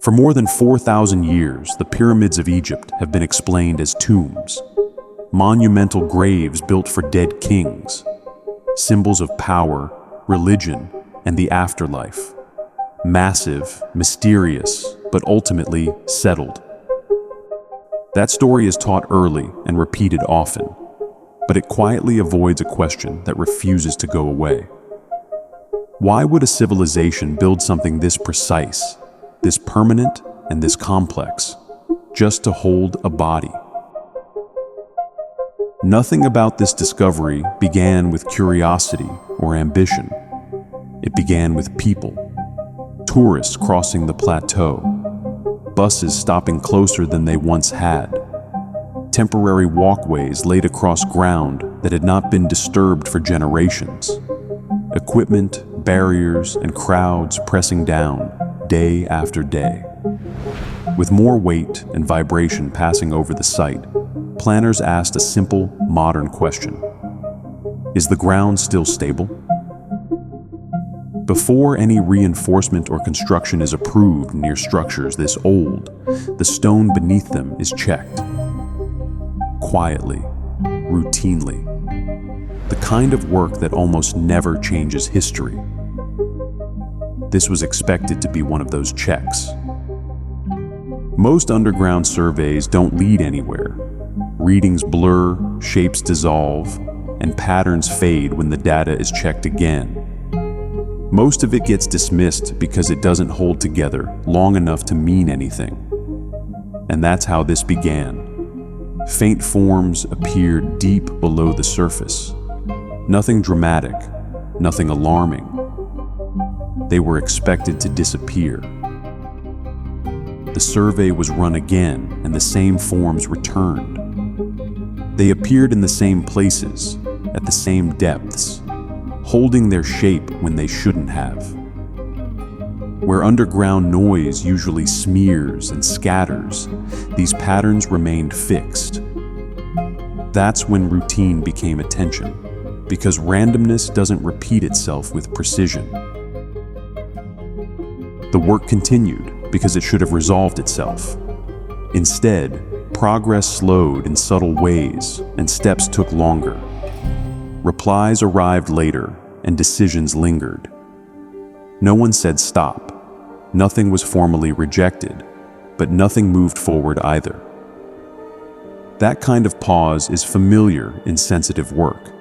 For more than 4,000 years, the pyramids of Egypt have been explained as tombs, monumental graves built for dead kings, symbols of power, religion, and the afterlife. Massive, mysterious, but ultimately settled. That story is taught early and repeated often, but it quietly avoids a question that refuses to go away. Why would a civilization build something this precise, this permanent, and this complex, just to hold a body? Nothing about this discovery began with curiosity or ambition. It began with people. Tourists crossing the plateau, buses stopping closer than they once had, temporary walkways laid across ground that had not been disturbed for generations, equipment, barriers, and crowds pressing down day after day. With more weight and vibration passing over the site, planners asked a simple, modern question. Is the ground still stable? Before any reinforcement or construction is approved near structures this old, the stone beneath them is checked. Quietly, routinely. The kind of work that almost never changes history. This was expected to be one of those checks. Most underground surveys don't lead anywhere. Readings blur, shapes dissolve, and patterns fade when the data is checked again. Most of it gets dismissed because it doesn't hold together long enough to mean anything. And that's how this began. Faint forms appeared deep below the surface. Nothing dramatic, nothing alarming. They were expected to disappear. The survey was run again, and the same forms returned. They appeared in the same places, at the same depths, holding their shape when they shouldn't have. Where underground noise usually smears and scatters, these patterns remained fixed. That's when routine became attention, because randomness doesn't repeat itself with precision. The work continued because it should have resolved itself. Instead, progress slowed in subtle ways and steps took longer. Replies arrived later and decisions lingered. No one said stop. Nothing was formally rejected, but nothing moved forward either. That kind of pause is familiar in sensitive work.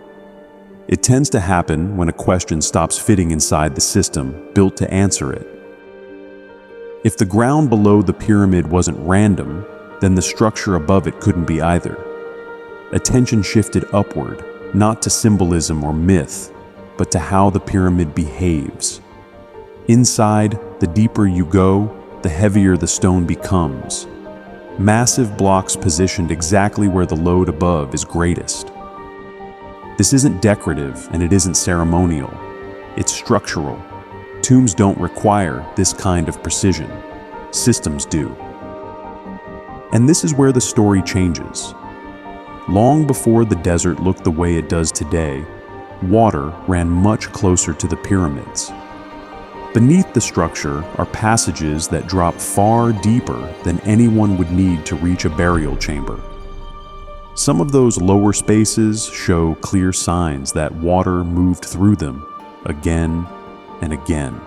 It tends to happen when a question stops fitting inside the system built to answer it. If the ground below the pyramid wasn't random, then the structure above it couldn't be either. Attention shifted upward, not to symbolism or myth, but to how the pyramid behaves. Inside, the deeper you go, the heavier the stone becomes. Massive blocks positioned exactly where the load above is greatest. This isn't decorative and it isn't ceremonial. It's structural. Tombs don't require this kind of precision. Systems do. And this is where the story changes. Long before the desert looked the way it does today, water ran much closer to the pyramids. Beneath the structure are passages that drop far deeper than anyone would need to reach a burial chamber. Some of those lower spaces show clear signs that water moved through them again and again.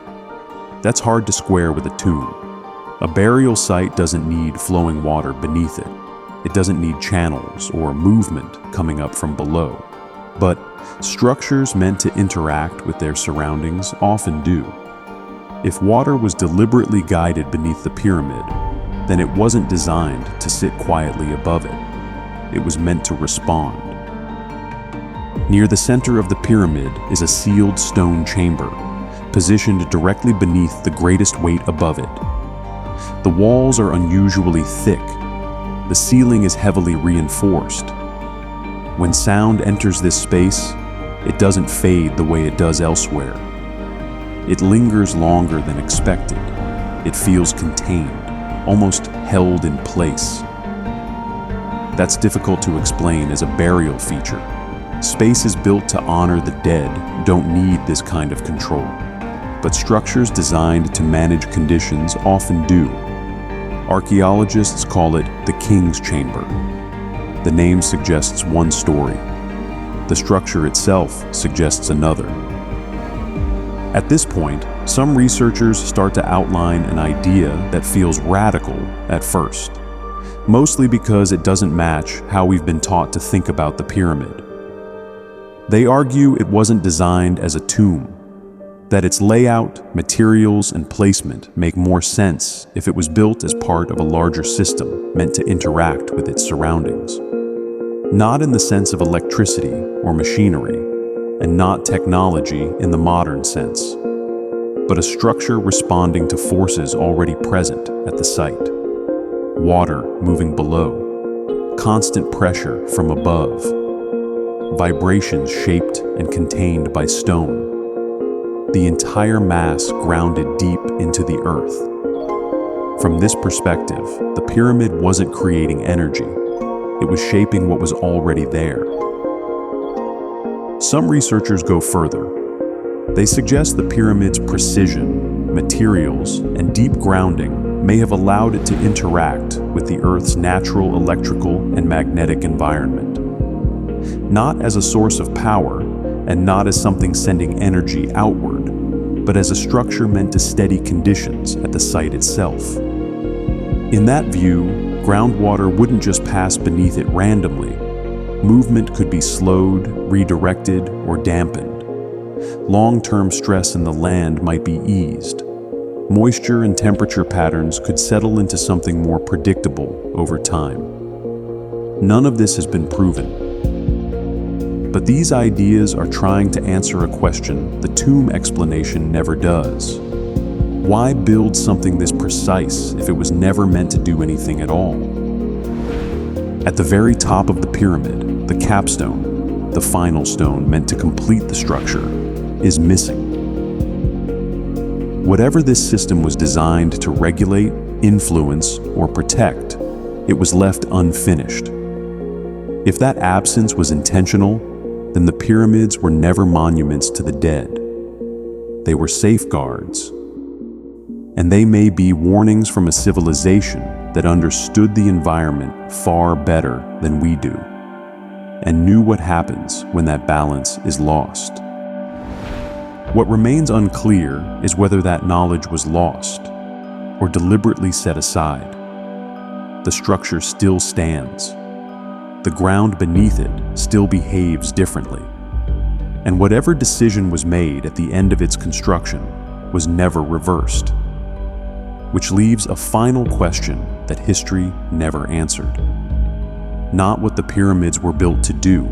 That's hard to square with a tomb. A burial site doesn't need flowing water beneath it. It doesn't need channels or movement coming up from below. But structures meant to interact with their surroundings often do. If water was deliberately guided beneath the pyramid, then it wasn't designed to sit quietly above it. It was meant to respond. Near the center of the pyramid is a sealed stone chamber, positioned directly beneath the greatest weight above it. The walls are unusually thick. The ceiling is heavily reinforced. When sound enters this space, it doesn't fade the way it does elsewhere. It lingers longer than expected. It feels contained, almost held in place. That's difficult to explain as a burial feature. Spaces built to honor the dead don't need this kind of control, but structures designed to manage conditions often do. Archaeologists call it the King's Chamber. The name suggests one story. The structure itself suggests another. At this point, some researchers start to outline an idea that feels radical at first, mostly because it doesn't match how we've been taught to think about the pyramid. They argue it wasn't designed as a tomb, that its layout, materials, and placement make more sense if it was built as part of a larger system meant to interact with its surroundings. Not in the sense of electricity or machinery, and not technology in the modern sense, but a structure responding to forces already present at the site. Water moving below, constant pressure from above, vibrations shaped and contained by stone, the entire mass grounded deep into the earth. From this perspective, the pyramid wasn't creating energy, it was shaping what was already there. Some researchers go further. They suggest the pyramid's precision, materials, and deep grounding may have allowed it to interact with the Earth's natural electrical and magnetic environment. Not as a source of power, and not as something sending energy outward, but as a structure meant to steady conditions at the site itself. In that view, groundwater wouldn't just pass beneath it randomly. Movement could be slowed, redirected, or dampened. Long-term stress in the land might be eased. Moisture and temperature patterns could settle into something more predictable over time. None of this has been proven. But these ideas are trying to answer a question the tomb explanation never does. Why build something this precise if it was never meant to do anything at all? At the very top of the pyramid, the capstone, the final stone meant to complete the structure, is missing. Whatever this system was designed to regulate, influence, or protect, it was left unfinished. If that absence was intentional, then the pyramids were never monuments to the dead. They were safeguards. And they may be warnings from a civilization that understood the environment far better than we do, and knew what happens when that balance is lost. What remains unclear is whether that knowledge was lost or deliberately set aside. The structure still stands. The ground beneath it still behaves differently. And whatever decision was made at the end of its construction was never reversed. Which leaves a final question that history never answered. Not what the pyramids were built to do,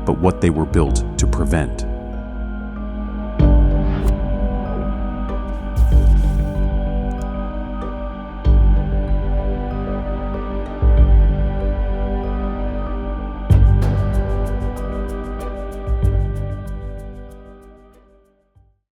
but what they were built to prevent.